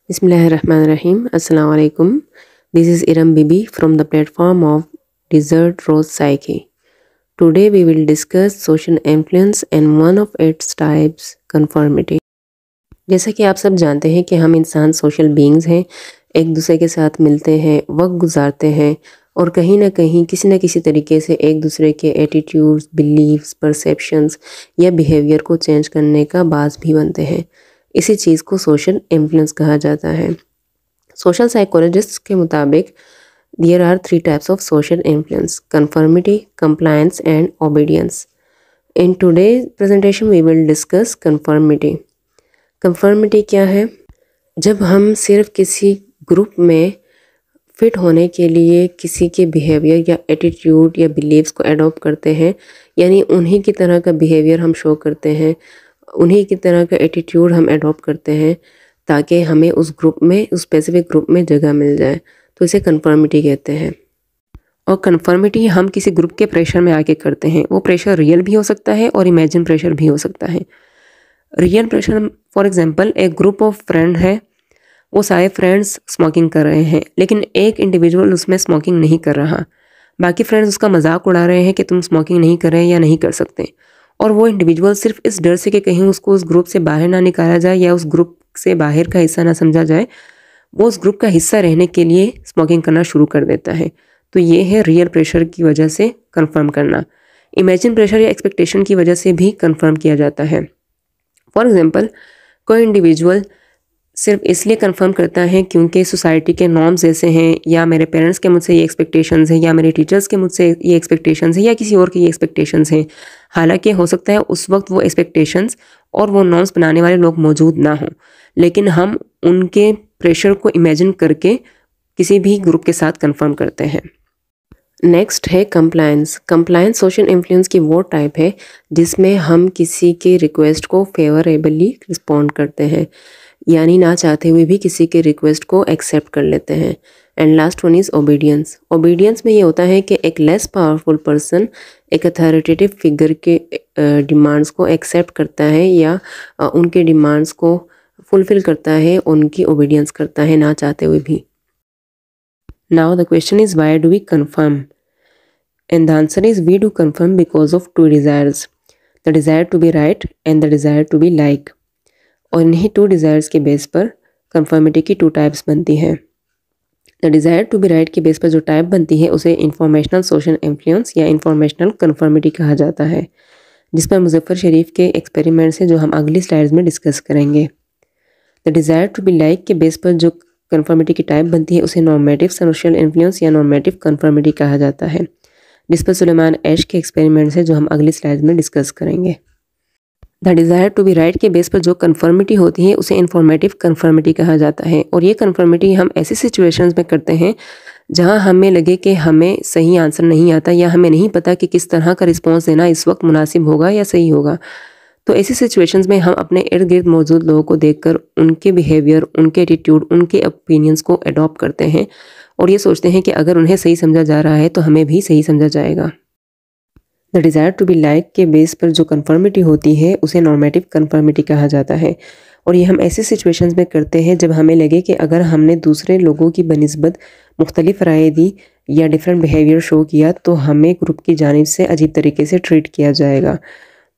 Bismillahirrahmanirrahim. Assalamu alaikum. This is Iram Bibi from the platform of Desert Rose Psyche. Today we will discuss social influence and one of its types, conformity. जैसा कि आप सब जानते हैं कि हम इंसान सोशल बीइंग्स हैं, एक दूसरे के साथ मिलते हैं, वक्त गुजारते हैं और कहीं ना कहीं किसी न किसी तरीके से एक दूसरे के एटीट्यूड्स, बिलीव्स, परसेप्शंस या बिहेवियर को चेंज करने का बाज़ भी बनते हैं। इसी चीज़ को सोशल इन्फ्लुएंस कहा जाता है। सोशल साइकोलॉजिस्ट्स के मुताबिक there are 3 types of social influence: conformity, compliance and obedience. In today presentation we will discuss conformity. Conformity क्या है? जब हम सिर्फ किसी ग्रुप में फिट होने के लिए किसी के बिहेवियर या एटीट्यूड या बिलीव्स को अडॉप्ट करते हैं, यानी उन्हीं की तरह का बिहेवियर हम शो करते हैं, उन्हीं की तरह का एटीट्यूड हम अडॉप्ट करते हैं ताकि हमें उस ग्रुप में, उस स्पेसिफिक ग्रुप में जगह मिल जाए, तो इसे कंफर्मिटी कहते हैं। और कंफर्मिटी हम किसी ग्रुप के प्रेशर में आके करते हैं। वो प्रेशर रियल भी हो सकता है और इमेजिन प्रेशर भी हो सकता है। रियल प्रेशर, फॉर एग्जांपल, एक ग्रुप ऑफ फ्रेंड है, वो सारे फ्रेंड्स स्मोकिंग कर रहे हैं, लेकिन एक इंडिविजुअल उसमें स्मोकिंग नहीं कर रहा। बाकी फ्रेंड्स उसका मजाक उड़ा रहे हैं कि तुम स्मोकिंग नहीं कर रहे या नहीं कर सकते, और वो इंडिविजुअल सिर्फ इस डर से कि कहीं उसको उस ग्रुप से बाहर ना निकाला जाए या उस ग्रुप से बाहर का हिस्सा ना समझा जाए, वो उस ग्रुप का हिस्सा रहने के लिए स्मोकिंग करना शुरू कर देता है। तो ये है रियल प्रेशर की वजह से कंफर्म करना। इमेजिन प्रेशर या एक्सपेक्टेशन की वजह से भी कंफर्म किया जाता है। फॉर एग्जाम्पल, कोई इंडिविजुअल सिर्फ इसलिए कंफर्म करता है क्योंकि सोसाइटी के नॉर्म्स ऐसे हैं, या मेरे पेरेंट्स के मुझसे ये एक्सपेक्टेशंस हैं, या मेरे टीचर्स के मुझसे ये एक्सपेक्टेशंस हैं, या किसी और की ये एक्सपेक्टेशंस हैं। हालांकि हो सकता है उस वक्त वो एक्सपेक्टेशंस और वो नॉर्म्स बनाने वाले लोग मौजूद ना हों, लेकिन हम उनके प्रेशर को इमेजिन करके किसी भी ग्रुप के साथ कंफर्म करते हैं। नेक्स्ट है कंप्लायंस। कंप्लायंस सोशल इन्फ्लुएंस की वो टाइप है जिसमें हम किसी के रिक्वेस्ट को फेवरेबली रिस्पॉन्ड करते हैं, यानी ना चाहते हुए भी किसी के रिक्वेस्ट को एक्सेप्ट कर लेते हैं। And last one is obedience. Obedience में ये होता है कि एक लेस पावरफुल पर्सन एक अथॉरिटेटिव फिगर के डिमांड्स को एक्सेप्ट करता है या उनके डिमांड्स को फुलफिल करता है, उनकी ओबीडियंस करता है ना चाहते हुए भी। Now the question is why do we conform? And the answer is we do conform because of 2 desires, the desire to be right and the desire to be like. और इन्हीं 2 डिज़ायर्स के base पर conformity की 2 types बनती हैं। The desire to be right के base पर जो टाइप बनती है उसे इंफॉर्मेशनल सोशल इन्फ्लुएंस या इंफॉर्मेशनल कंफर्मिटी कहा जाता है, जिस पर मुजफ्फर शरीफ के एक्सपेरिमेंट्स हैं जो हम अगली स्लाइड्स में डिस्कस करेंगे। The desire to be like के बेस पर जो कंफर्मिटी की टाइप बनती है उसे नॉर्मेटिव सोशल इन्फ्लुएंस या नॉर्मेटिव कंफर्मिटी कहा जाता है, जिस पर सुलेमान ऐश के एक्सपेरिमेंट्स हैं जो हम अगली स्लाइड्स में डिस्कस करेंगे। The desire to be right के बेस पर जो कंफर्मिटी होती है उसे इन्फॉर्मेटिव कंफर्मिटी कहा जाता है, और ये कंफर्मिटी हम ऐसी सिचुएशंस में करते हैं जहां हमें लगे कि हमें सही आंसर नहीं आता या हमें नहीं पता कि किस तरह का रिस्पॉन्स देना इस वक्त मुनासिब होगा या सही होगा। तो ऐसी सिचुएशंस में हम अपने इर्द गिर्द मौजूद लोगों को देखकर उनके बिहेवियर, उनके एटीट्यूड, उनके ओपिनियंस को अडॉप्ट करते हैं और ये सोचते हैं कि अगर उन्हें सही समझा जा रहा है तो हमें भी सही समझा जाएगा। The desire to be like के बेस पर जो कंफर्मिटी होती है उसे नॉर्मेटिव कंफर्मिटी कहा जाता है, और ये हम ऐसे सिचुएशंस में करते हैं जब हमें लगे कि अगर हमने दूसरे लोगों की बनिस्बत मुख्तलिफ राय दी या डिफरेंट बिहेवियर शो किया तो हमें ग्रुप की जानिब से अजीब तरीके से ट्रीट किया जाएगा।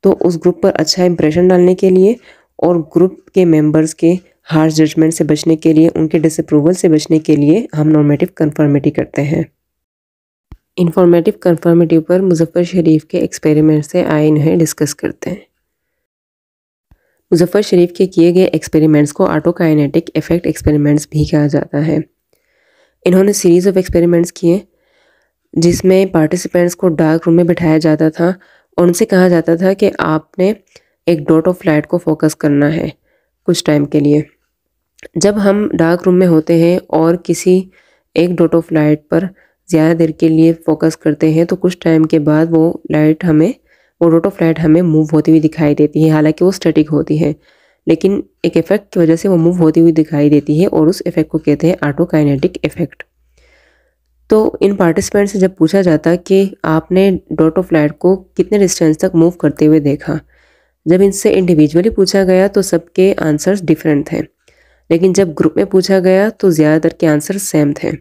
तो उस ग्रुप पर अच्छा इंप्रेशन डालने के लिए और ग्रुप के मेंबर्स के हार्श जजमेंट से बचने के लिए, उनके डिसअप्रूवल से बचने के लिए हम नॉर्मेटिव कंफर्मिटी करते हैं। इंफॉर्मेटिव कंफर्मिटी पर मुजफ्फर शरीफ के एक्सपेरिमेंट से आए इन्हें डिस्कस करते हैं। मुजफ्फर शरीफ के किए गए एक्सपेरिमेंट्स को ऑटोकाइनेटिक इफेक्ट एक्सपेरिमेंट्स भी कहा जाता है। इन्होंने सीरीज ऑफ एक्सपेरिमेंट्स किए जिसमें पार्टिसिपेंट्स को डार्क रूम में बिठाया जाता था और उनसे कहा जाता था कि आपने एक डॉट ऑफ लाइट को फोकस करना है कुछ टाइम के लिए। जब हम डार्क रूम में होते हैं और किसी एक डॉट ऑफ लाइट पर ज़्यादा देर के लिए फोकस करते हैं तो कुछ टाइम के बाद वो डॉट ऑफ लाइट हमें मूव होती हुई दिखाई देती है। हालांकि वो स्टैटिक होती है, लेकिन एक इफेक्ट की वजह से वो मूव होती हुई दिखाई देती है और उस इफेक्ट को कहते हैं ऑटोकाइनेटिक इफेक्ट। तो इन पार्टिसिपेंट से जब पूछा जाता कि आपने डॉट ऑफ लाइट को कितने डिस्टेंस तक मूव करते हुए देखा, जब इनसे इंडिविजुअली पूछा गया तो सबके आंसर्स डिफरेंट थे, लेकिन जब ग्रुप में पूछा गया तो ज़्यादातर के आंसर सेम थे।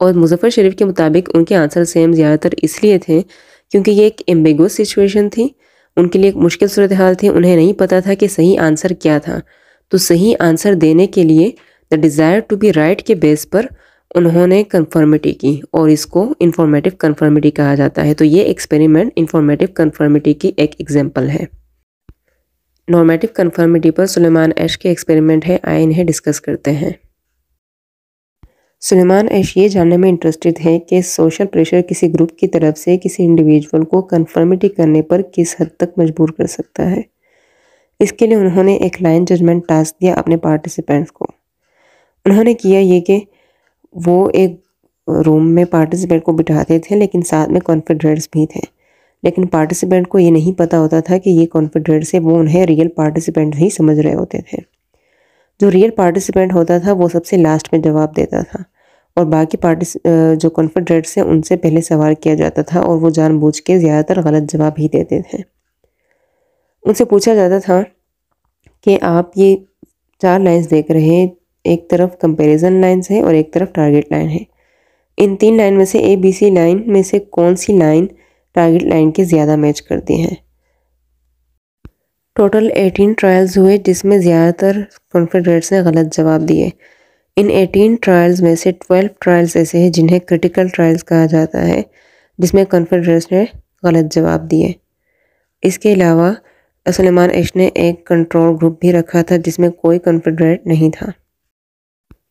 और मुजफ्फर शरीफ के मुताबिक उनके आंसर सेम ज़्यादातर इसलिए थे क्योंकि ये एक एम्बिगुअस सिचुएशन थी, उनके लिए एक मुश्किल सूरत हाल थी, उन्हें नहीं पता था कि सही आंसर क्या था। तो सही आंसर देने के लिए the desire to be right के बेस पर उन्होंने कन्फर्मिटी की और इसको इंफॉर्मेटिव कन्फर्मिटी कहा जाता है। तो ये एक्सपेरिमेंट इंफॉर्मेटिव कन्फर्मिटी की एक एग्जाम्पल है। नॉर्मेटिव कन्फर्मिटी पर सुलेमान एश के एक्सपेरिमेंट है, आइए इन्हें डिस्कस करते हैं। सुलेमान एश ये जानने में इंटरेस्टेड है कि सोशल प्रेशर किसी ग्रुप की तरफ से किसी इंडिविजुअल को कन्फर्मिटी करने पर किस हद तक मजबूर कर सकता है। इसके लिए उन्होंने एक लाइन जजमेंट टास्क दिया अपने पार्टिसिपेंट्स को। उन्होंने किया ये कि वो एक रूम में पार्टिसिपेंट को बिठाते थे, लेकिन साथ में कॉन्फेडरेट्स भी थे। लेकिन पार्टिसिपेंट को ये नहीं पता होता था कि ये कॉन्फेडरेट्स है, वो उन्हें रियल पार्टिसिपेंट ही समझ रहे होते थे। जो रियल पार्टिसिपेंट होता था वो सबसे लास्ट में जवाब देता था और बाकी जो कॉन्फेडरेट्स हैं उनसे पहले सवाल किया जाता था और वो जानबूझ के ज़्यादातर गलत जवाब ही देते थे। उनसे पूछा जाता था कि आप ये 4 लाइन्स देख रहे हैं, एक तरफ कंपैरिजन लाइन्स है और एक तरफ टारगेट लाइन है। इन 3 लाइन में से ABC लाइन में से कौन सी लाइन टारगेट लाइन के ज़्यादा मैच करती हैं। टोटल 18 ट्रायल्स हुए जिसमें ज़्यादातर कॉन्फेडरेट्स ने गलत जवाब दिए। इन 18 ट्रायल्स में से 12 ट्रायल्स ऐसे हैं जिन्हें क्रिटिकल ट्रायल्स कहा जाता है, जिसमें कॉन्फेडरेट्स ने गलत जवाब दिए। इसके अलावा सुलेमान एश ने एक कंट्रोल ग्रुप भी रखा था जिसमें कोई कॉन्फेडरेट नहीं था।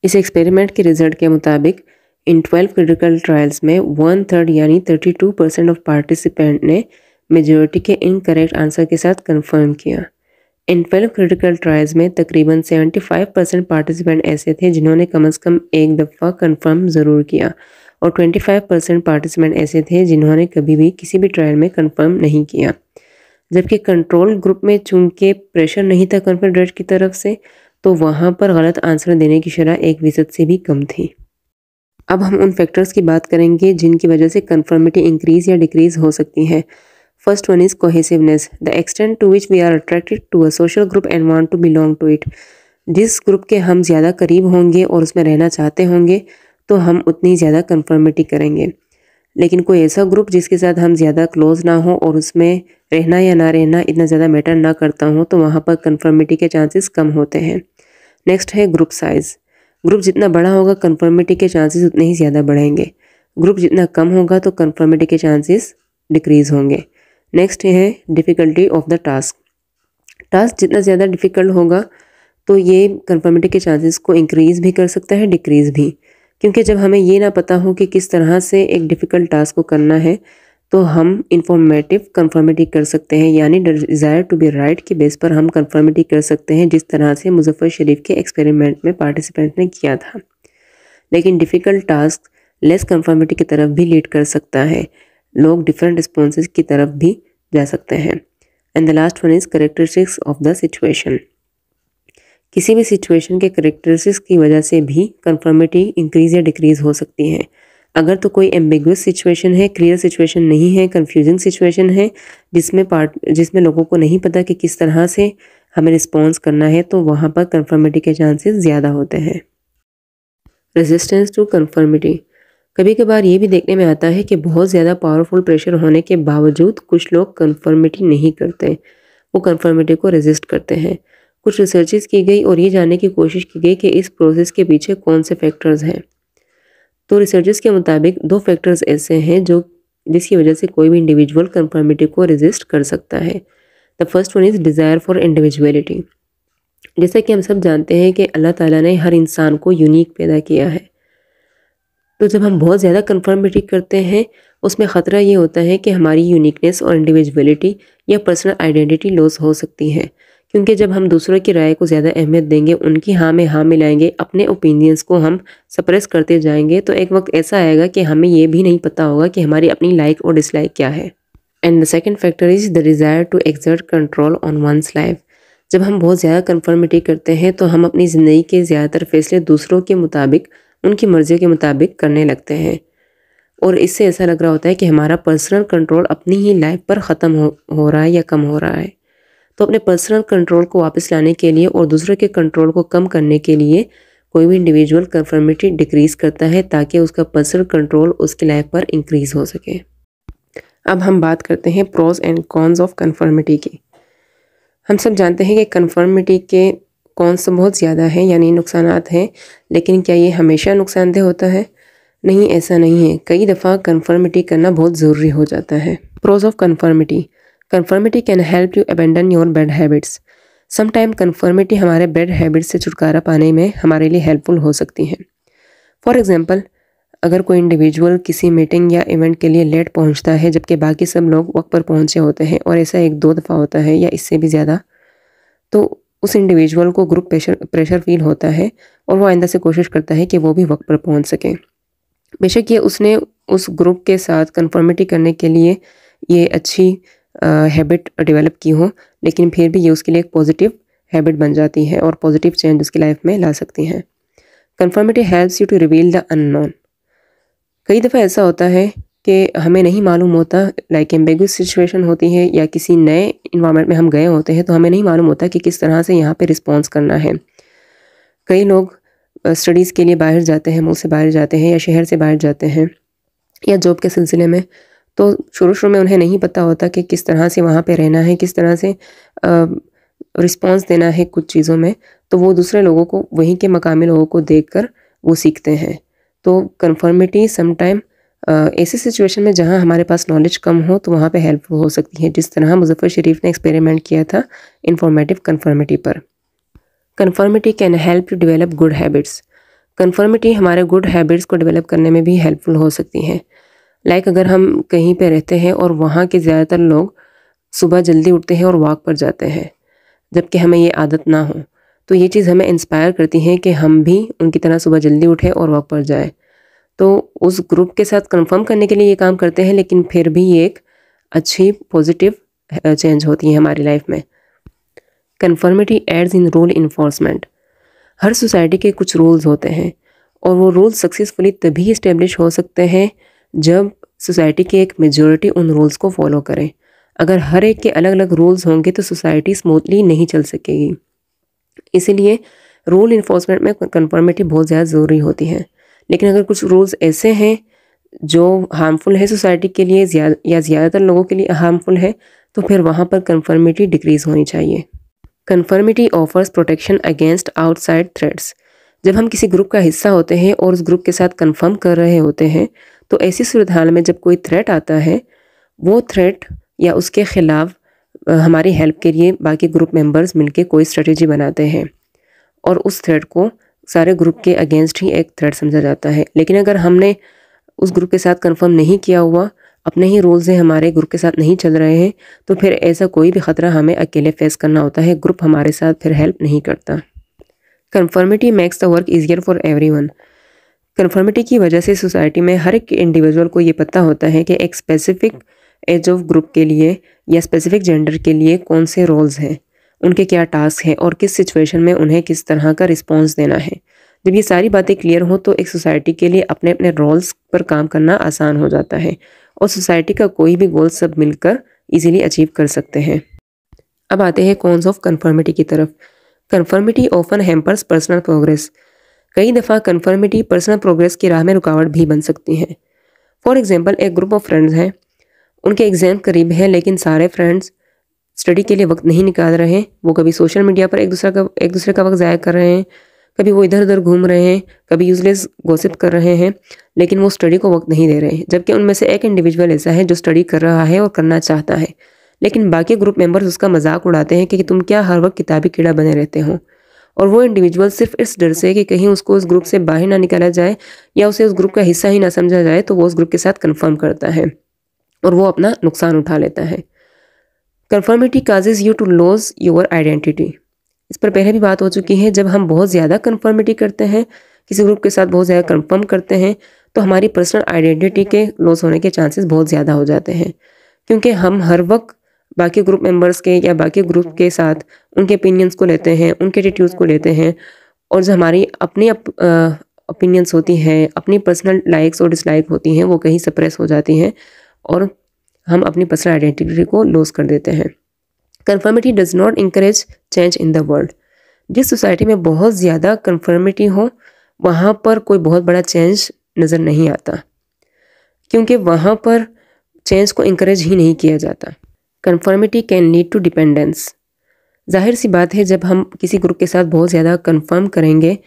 इस एक्सपेरिमेंट के रिजल्ट के मुताबिक इन 12 क्रिटिकल ट्रायल्स में 1/3 यानी 32% ऑफ पार्टिसिपेंट ने मेजॉरिटी के इनकरेक्ट आंसर के साथ कंफर्म किया। इन 12 क्रिटिकल ट्रायल्स में तकरीबन 75% पार्टिसिपेंट ऐसे थे जिन्होंने कम से कम एक दफ़ा कंफर्म ज़रूर किया और 25% पार्टिसिपेंट ऐसे थे जिन्होंने कभी भी किसी भी ट्रायल में कंफर्म नहीं किया। जबकि कंट्रोल ग्रुप में चूंकि प्रेशर नहीं था कॉन्फेडरेट की तरफ से, तो वहाँ पर गलत आंसर देने की शरह 1% से भी कम थी। अब हम उन फैक्टर्स की बात करेंगे जिनकी वजह से कन्फर्मिटी इंक्रीज या डिक्रीज हो सकती है। First one is cohesiveness, the extent to which we are attracted to a social group and want to belong to it. जिस ग्रुप के हम ज़्यादा करीब होंगे और उसमें रहना चाहते होंगे तो हम उतनी ज़्यादा कन्फर्मिटी करेंगे। लेकिन कोई ऐसा ग्रुप जिसके साथ हम ज़्यादा क्लोज ना हो और उसमें रहना या ना रहना इतना ज़्यादा मैटर ना करता हो, तो वहाँ पर कन्फर्मिटी के चांसेस कम होते हैं। नेक्स्ट है ग्रुप साइज़। ग्रुप जितना बड़ा होगा कन्फर्मिटी के चांसेस उतने ही ज़्यादा बढ़ेंगे। ग्रुप जितना कम होगा तो कन्फर्मिटी के चांसेस डिक्रीज़ होंगे। नेक्स्ट है difficulty of the task. Task जितना ज़्यादा डिफ़िकल्ट होगा तो ये कन्फर्मिटी के चांसेस को इंक्रीज़ भी कर सकता है, डिक्रीज़ भी। क्योंकि जब हमें ये ना पता हो कि किस तरह से एक डिफ़िकल्ट टास्क को करना है तो हम इंफॉर्मेटिव कन्फर्मिटी कर सकते हैं, यानी डिज़ायर टू बी राइट के बेस पर हम कन्फर्मिटी कर सकते हैं, जिस तरह से मुजफ्फर शरीफ के एक्सपेरिमेंट में पार्टिसिपेंट ने किया था। लेकिन डिफ़िकल्ट टास्क लेस कन्फर्मिटी की तरफ भी लीड कर सकता है, लोग डिफरेंट रिस्पॉन्सेज की तरफ भी जा सकते हैं। And the last one is characteristics of the situation. किसी भी सिचुएशन के कैरेक्टरिस्टिक्स की वजह से भी कन्फर्मिटी इंक्रीज या डिक्रीज हो सकती है। अगर तो कोई एम्बिगुअस सिचुएशन है, क्लियर सिचुएशन नहीं है, कंफ्यूजिंग सिचुएशन है जिसमें लोगों को नहीं पता कि किस तरह से हमें रिस्पॉन्स करना है, तो वहाँ पर कन्फर्मिटी के चांसेस ज़्यादा होते हैं। Resistance to conformity. कभी कभार ये भी देखने में आता है कि बहुत ज़्यादा पावरफुल प्रेशर होने के बावजूद कुछ लोग कन्फर्मिटी नहीं करते, वो कन्फर्मिटी को रेजिस्ट करते हैं। कुछ रिसर्चेस की गई और ये जानने की कोशिश की गई कि इस प्रोसेस के पीछे कौन से फैक्टर्स हैं। तो रिसर्चेस के मुताबिक 2 फैक्टर्स ऐसे हैं जिसकी वजह से कोई भी इंडिविजुअल कन्फर्मिटी को रेजिस्ट कर सकता है। The first one is desire for individuality. जैसा कि हम सब जानते हैं कि अल्लाह ताला ने हर इंसान को यूनिक पैदा किया है, तो जब हम बहुत ज़्यादा कन्फर्मिटी करते हैं उसमें ख़तरा ये होता है कि हमारी यूनिकनेस और इंडिविजुअलिटी या पर्सनल आइडेंटिटी लॉस हो सकती है। क्योंकि जब हम दूसरों की राय को ज़्यादा अहमियत देंगे, उनकी हाँ में हाँ मिलाएंगे, अपने ओपिनियंस को हम सप्रेस करते जाएंगे, तो एक वक्त ऐसा आएगा कि हमें ये भी नहीं पता होगा कि हमारी अपनी लाइक और डिसलाइक क्या है। And the second factor is the desire to exert control on one's life. जब हम बहुत ज़्यादा कन्फर्मिटी करते हैं तो हम अपनी ज़िंदगी के ज़्यादातर फैसले दूसरों के मुताबिक, उनकी मर्ज़ियों के मुताबिक करने लगते हैं और इससे ऐसा लग रहा होता है कि हमारा पर्सनल कंट्रोल अपनी ही लाइफ पर ख़त्म हो रहा है या कम हो रहा है। तो अपने पर्सनल कंट्रोल को वापस लाने के लिए और दूसरे के कंट्रोल को कम करने के लिए कोई भी इंडिविजुअल कन्फर्मिटी डिक्रीज करता है ताकि उसका पर्सनल कंट्रोल उसकी लाइफ पर इंक्रीज हो सके। अब हम बात करते हैं pros and cons of conformity की। हम सब जानते हैं कि कन्फर्मिटी के कॉन्स तो बहुत ज़्यादा हैं, यानी नुकसानात हैं, लेकिन क्या ये हमेशा नुकसानदेह होता है? नहीं, ऐसा नहीं है। कई दफ़ा कन्फर्मिटी करना बहुत ज़रूरी हो जाता है। Pros of conformity. Conformity can help you abandon your bad habits. Sometime conformity हमारे बैड हैबिट्स से छुटकारा पाने में हमारे लिए हेल्पफुल हो सकती है। फॉर एग्जाम्पल, अगर कोई इंडिविजुअल किसी मीटिंग या इवेंट के लिए लेट पहुंचता है जबकि बाकी सब लोग वक्त पर पहुंचे होते हैं, और ऐसा 1-2 दफ़ा होता है या इससे भी ज़्यादा, तो उस इंडिविजुअल को ग्रुप प्रेशर फील होता है और वो आइंदा से कोशिश करता है कि वो भी वक्त पर पहुंच सके। बेशक ये उसने उस ग्रुप के साथ कन्फर्मिटी करने के लिए ये अच्छी हैबिट डेवलप की हो, लेकिन फिर भी ये उसके लिए एक पॉजिटिव हैबिट बन जाती है और पॉजिटिव चेंज उसकी लाइफ में ला सकती हैं। Conformity helps you to reveal the unknown. कई दफ़ा ऐसा होता है कि हमें नहीं मालूम होता, लाइक एम्बिगुअस सिचुएशन होती है या किसी नए इन्वायरमेंट में हम गए होते हैं तो हमें नहीं मालूम होता कि किस तरह से यहाँ पे रिस्पॉन्स करना है। कई लोग स्टडीज़ के लिए बाहर जाते हैं, मुल्क से बाहर जाते हैं या शहर से बाहर जाते हैं या जॉब के सिलसिले में, तो शुरू में उन्हें नहीं पता होता कि किस तरह से वहाँ पे रहना है, किस तरह से रिस्पॉन्स देना है कुछ चीज़ों में, तो वो दूसरे लोगों को, वहीं के मकामी लोगों को देखकर वो सीखते हैं। तो कन्फर्मिटी समटाइम ऐसी सिचुएशन में जहाँ हमारे पास नॉलेज कम हो तो वहाँ पे हेल्पफुल हो सकती है, जिस तरह मुज़फ़्फ़र शरीफ ने एक्सपेरिमेंट किया था इंफॉर्मेटिव कन्फर्मिटी पर। Conformity can help to develop good habits. Conformity हमारे गुड हैबिट्स को डेवलप करने में भी हेल्पफुल हो सकती है। लाइक अगर हम कहीं पे रहते हैं और वहाँ के ज़्यादातर लोग सुबह जल्दी उठते हैं और वॉक पर जाते हैं, जबकि हमें ये आदत ना हो, तो ये चीज़ हमें इंस्पायर करती है कि हम भी उनकी तरह सुबह जल्दी उठें और वॉक पर जाएं। तो उस ग्रुप के साथ कंफर्म करने के लिए ये काम करते हैं, लेकिन फिर भी ये एक अच्छी पॉजिटिव चेंज होती है हमारी लाइफ में। Conformity aids in rule enforcement. हर सोसाइटी के कुछ रूल्स होते हैं और वो रूल्स सक्सेसफुली तभी इस्टेब्लिश हो सकते हैं जब सोसाइटी की एक मेजॉरिटी उन रूल्स को फॉलो करें। अगर हर एक के अलग अलग रूल्स होंगे तो सोसाइटी स्मूथली नहीं चल सकेगी। इसीलिए रूल इन्फोर्समेंट में कन्फर्मिटी बहुत ज़्यादा ज़रूरी होती है। लेकिन अगर कुछ रूल्स ऐसे हैं जो हार्मफुल है सोसाइटी के लिए या ज़्यादातर लोगों के लिए हार्मफुल है, तो फिर वहाँ पर कन्फर्मिटी डिक्रीज़ होनी चाहिए। Conformity offers protection against outside threats. जब हम किसी ग्रुप का हिस्सा होते हैं और उस ग्रुप के साथ कंफर्म कर रहे होते हैं, तो ऐसी सूरत हाल में जब कोई थ्रेट आता है, वो थ्रेट या उसके ख़िलाफ़ हमारी हेल्प के लिए बाकी ग्रुप मेंबर्स मिलके कोई स्ट्रेटेजी बनाते हैं और उस थ्रेट को सारे ग्रुप के अगेंस्ट ही एक थ्रेट समझा जाता है। लेकिन अगर हमने उस ग्रुप के साथ कंफर्म नहीं किया हुआ, अपने ही रूल्स हैं, हमारे ग्रुप के साथ नहीं चल रहे हैं, तो फिर ऐसा कोई भी ख़तरा हमें अकेले फेस करना होता है, ग्रुप हमारे साथ फिर हेल्प नहीं करता। Conformity makes the work easier for everyone. Conformity की वजह से सोसाइटी में हर एक इंडिविजुअल को ये पता होता है कि एक स्पेसिफिक एज ऑफ ग्रुप के लिए या स्पेसिफिक जेंडर के लिए कौन से रोल्स हैं, उनके क्या टास्क हैं और किस सिचुएशन में उन्हें किस तरह का रिस्पॉन्स देना है। जब ये सारी बातें क्लियर हो तो एक सोसाइटी के लिए अपने अपने रोल्स पर काम करना आसान हो जाता है और सोसाइटी का कोई भी गोल सब मिलकर इजीली अचीव कर सकते हैं। अब आते हैं कॉन्स ऑफ कन्फर्मिटी की तरफ। Conformity often hampers personal progress. कई दफ़ा कन्फर्मिटी पर्सनल प्रोग्रेस की राह में रुकावट भी बन सकती है। फॉर एग्जाम्पल, एक ग्रुप ऑफ फ्रेंड्स हैं, उनके एग्ज़ाम करीब है, लेकिन सारे फ्रेंड्स स्टडी के लिए वक्त नहीं निकाल रहे हैं। वो कभी सोशल मीडिया पर एक दूसरे का वक्त ज़ाया कर रहे हैं, कभी वो इधर उधर घूम रहे हैं, कभी यूजलेस गॉसिप कर रहे हैं, लेकिन वो स्टडी को वक्त नहीं दे रहे हैं। जबकि उनमें से एक इंडिविजुअल ऐसा है जो स्टडी कर रहा है और करना चाहता है, लेकिन बाकी ग्रुप मेंबर्स उसका मजाक उड़ाते हैं कि तुम क्या हर वक्त किताबी कीड़ा बने रहते हो। और वो इंडिविजुअल सिर्फ इस डर से कि कहीं उसको उस ग्रुप से बाहर ना निकाला जाए या उसे उस ग्रुप का हिस्सा ही ना समझा जाए, तो वो उस ग्रुप के साथ कन्फर्म करता है और वो अपना नुकसान उठा लेता है। Conformity causes you to lose your identity. इस पर पहले भी बात हो चुकी है। जब हम बहुत ज़्यादा कन्फर्मिटी करते हैं, किसी ग्रुप के साथ बहुत ज़्यादा कन्फर्म करते हैं, तो हमारी पर्सनल आइडेंटिटी के लॉस होने के चांसेस बहुत ज़्यादा हो जाते हैं, क्योंकि हम हर वक्त बाकी ग्रुप मेंबर्स के या बाकी ग्रुप के साथ उनके ओपिनियंस को लेते हैं, उनके एटीट्यूड्स को लेते हैं, और जो हमारी अपनी ओपिनियंस होती हैं, अपनी पर्सनल लाइक्स और डिसलाइक होती हैं, वो कहीं सप्रेस हो जाती हैं और हम अपनी पर्सनल आइडेंटिटी को लॉस कर देते हैं। Conformity does not encourage change in the world. जिस सोसाइटी में बहुत ज़्यादा कन्फर्मिटी हो वहाँ पर कोई बहुत बड़ा चेंज नज़र नहीं आता, क्योंकि वहाँ पर चेंज को इंकरेज ही नहीं किया जाता। Conformity can lead to dependence. जाहिर सी बात है, जब हम किसी ग्रुप के साथ बहुत ज़्यादा कन्फर्म करेंगे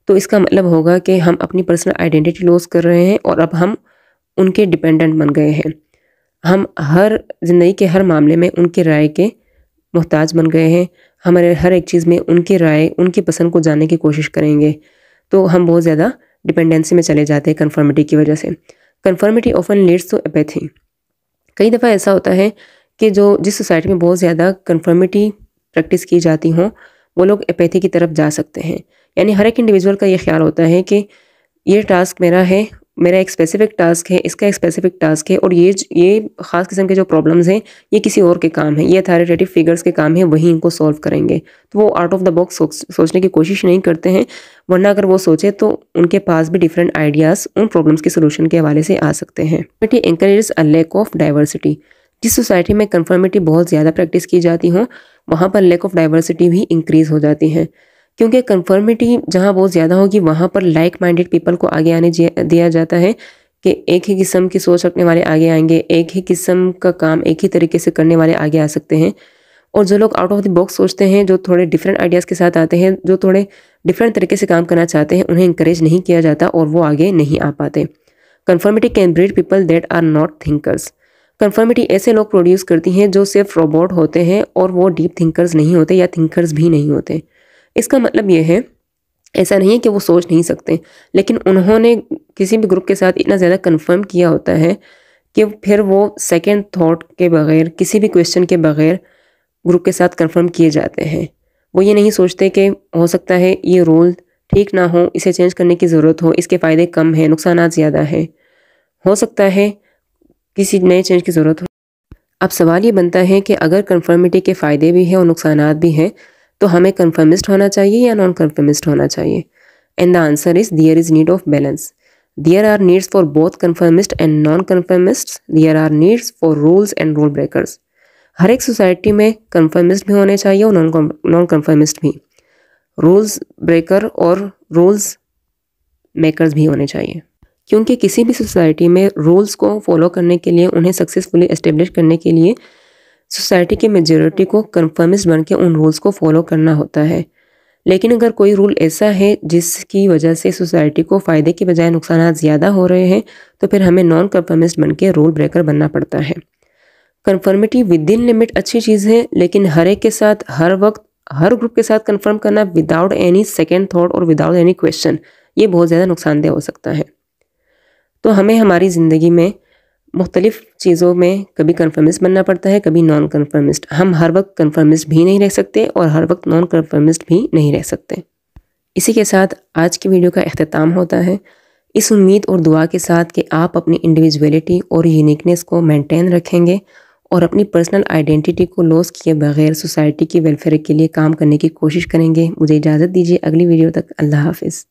तो इसका मतलब होगा कि हम अपनी पर्सनल आइडेंटिटी लॉस कर रहे हैं और अब हम उनके डिपेंडेंट बन गए हैं। हम हर ज़िंदगी के हर मामले में उनकी राय के मोहताज बन गए हैं। हमारे हर एक चीज़ में उनकी राय, उनकी पसंद को जानने की कोशिश करेंगे, तो हम बहुत ज़्यादा डिपेंडेंसी में चले जाते हैं कन्फर्मिटी की वजह से। Conformity often leads to apathy. कई दफ़ा ऐसा होता है कि जिस सोसाइटी में बहुत ज़्यादा कन्फर्मिटी प्रैक्टिस की जाती हों वो लोग एपैथी की तरफ जा सकते हैं। यानी हर एक इंडिविजुअल का ये ख्याल होता है कि ये टास्क मेरा है, मेरा एक स्पेसिफिक टास्क है, इसका एक स्पेसिफिक टास्क है, और ये ख़ास किस्म के जो प्रॉब्लम्स हैं ये किसी और के काम है, ये अथॉरिटेटिव फिगर्स के काम है, वही इनको सॉल्व करेंगे। तो वो आउट ऑफ द बॉक्स सोचने की कोशिश नहीं करते हैं, वरना अगर वो सोचे तो उनके पास भी डिफरेंट आइडियाज़ उन प्रॉब्लम्स के सोल्यूशन के हवाले से आ सकते हैं। बट ये encourages a lack of diversity. जिस सोसाइटी में कन्फर्मिटी बहुत ज़्यादा प्रैक्टिस की जाती हो वहाँ पर लैक ऑफ डाइवर्सिटी भी इंक्रीज़ हो जाती है, क्योंकि कन्फर्मिटी जहाँ बहुत ज़्यादा होगी वहाँ पर लाइक माइंडेड पीपल को आगे आने दिया जाता है कि एक ही किस्म की सोच रखने वाले आगे आएंगे, एक ही किस्म का काम एक ही तरीके से करने वाले आगे आ सकते हैं। और जो लोग आउट ऑफ द बॉक्स सोचते हैं, जो थोड़े डिफरेंट आइडियाज़ के साथ आते हैं, जो थोड़े डिफरेंट तरीके से काम करना चाहते हैं, उन्हें इंकरेज नहीं किया जाता और वो आगे नहीं आ पाते। Conformity can breed people that are not thinkers. Conformity ऐसे लोग प्रोड्यूस करती हैं जो सिर्फ रोबोट होते हैं और वो डीप थिंकर्स नहीं होते या थिंकर्स भी नहीं होते। इसका मतलब ये है, ऐसा नहीं है कि वो सोच नहीं सकते, लेकिन उन्होंने किसी भी ग्रुप के साथ इतना ज़्यादा कन्फर्म किया होता है कि फिर वो सेकंड थॉट के बगैर, किसी भी क्वेश्चन के बगैर ग्रुप के साथ कन्फर्म किए जाते हैं। वो ये नहीं सोचते कि हो सकता है ये रूल ठीक ना हो, इसे चेंज करने की ज़रूरत हो, इसके फ़ायदे कम हैं, नुकसानात ज़्यादा हैं, हो सकता है किसी नए चेंज की ज़रूरत हो। अब सवाल ये बनता है कि अगर कन्फर्मिटी के फ़ायदे भी हैं और नुकसानात भी हैं तो हमें कन्फर्मिस्ट होना चाहिए या नॉन कन्फर्मिस्ट होना चाहिए? And the answer is there is need of balance. There are needs for both conformist and non conformist. There are needs for rules and rule breakers. हर एक सोसाइटी में कन्फर्मिस्ट भी होने चाहिए और नॉन कन्फर्मिस्ट भी, रूल्स ब्रेकर और rules makers भी होने चाहिए, क्योंकि किसी भी सोसाइटी में रूल्स को फॉलो करने के लिए, उन्हें सक्सेसफुली एस्टेब्लिश करने के लिए सोसाइटी की मेजॉरिटी को कन्फर्मिस्ट बन के उन रूल्स को फॉलो करना होता है। लेकिन अगर कोई रूल ऐसा है जिसकी वजह से सोसाइटी को फ़ायदे की बजाय नुकसान ज़्यादा हो रहे हैं तो फिर हमें नॉन कन्फर्मिस्ट बन के रूल ब्रेकर बनना पड़ता है। कन्फर्मिटी विद इन लिमिट अच्छी चीज़ है, लेकिन हर एक के साथ हर वक्त हर ग्रुप के साथ कन्फर्म करना विदाउट एनी सेकेंड थॉट और विदाउट एनी क्वेश्चन, ये बहुत ज़्यादा नुकसानदेह हो सकता है। तो हमें हमारी ज़िंदगी में मुख्तलिफ़ चीज़ों में कभी कन्फर्मिस्ट बनना पड़ता है, कभी नॉन कन्फर्मिस्ट। हम हर वक्त कन्फर्मिस्ट भी नहीं रह सकते और हर वक्त नॉन कन्फर्मिस्ट भी नहीं रह सकते। इसी के साथ आज की वीडियो का इख्तिताम होता है, इस उम्मीद और दुआ के साथ कि आप अपनी इंडिविजुअलिटी और यूनिकनेस को मेंटेन रखेंगे और अपनी पर्सनल आइडेंटिटी को लॉस किए बगैर सोसाइटी की वेलफेयर के लिए काम करने की कोशिश करेंगे। मुझे इजाज़त दीजिए, अगली वीडियो तक अल्लाह हाफिज़।